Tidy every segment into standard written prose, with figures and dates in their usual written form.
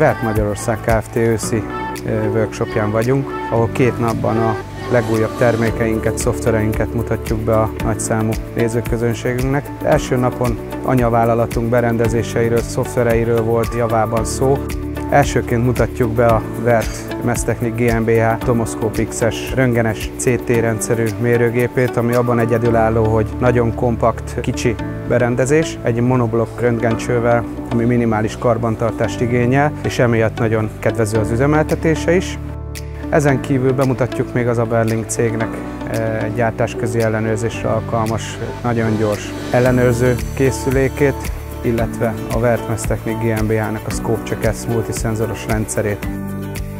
Werth Magyarország Kft. Őszi workshopján vagyunk, ahol 2 napban a legújabb termékeinket, szoftvereinket mutatjuk be a nagyszámú nézőközönségünknek. Első napon anyavállalatunk berendezéseiről, szoftvereiről volt javában szó. Elsőként mutatjuk be a Werth Méréstechnikai GmbH Tomoszkóp X-es röntgenes CT rendszerű mérőgépét, ami abban egyedülálló, hogy nagyon kompakt, kicsi berendezés, egy monoblokk röntgencsővel, ami minimális karbantartást igényel, és emiatt nagyon kedvező az üzemeltetése is. Ezen kívül bemutatjuk még az Aberlink cégnek gyártásközi ellenőrzésre alkalmas, nagyon gyors ellenőrző készülékét, illetve a Werth Méréstechnikai GmbH-nak a ScopeCheck multiszenzoros rendszerét.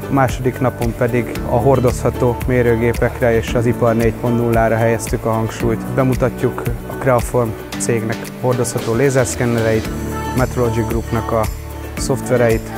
A második napon pedig a hordozható mérőgépekre és az ipar 4.0-ra helyeztük a hangsúlyt. Bemutatjuk a Creaform cégnek hordozható lézerszkennereit, a Metrology Groupnak a szoftvereit.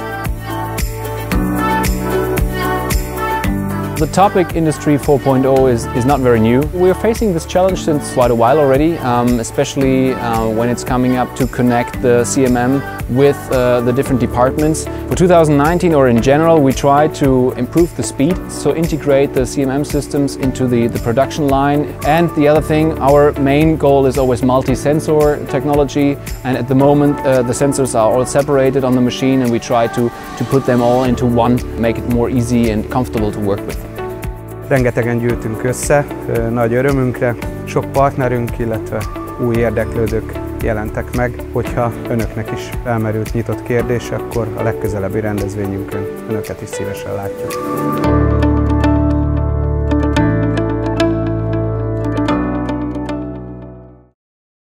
The topic Industry 4.0 is not very new. We are facing this challenge since quite a while already, especially when it's coming up to connect the CMM with the different departments. For 2019 or in general, we try to improve the speed, so integrate the CMM systems into the production line. And the other thing, our main goal is always multi-sensor technology, and at the moment the sensors are all separated on the machine, and we try to put them all into one, make it more easy and comfortable to work with. Rengetegen gyűltünk össze, nagy örömünkre, sok partnerünk, illetve új érdeklődők jelentek meg. Hogyha önöknek is felmerült nyitott kérdés, akkor a legközelebbi rendezvényünkön önöket is szívesen látjuk.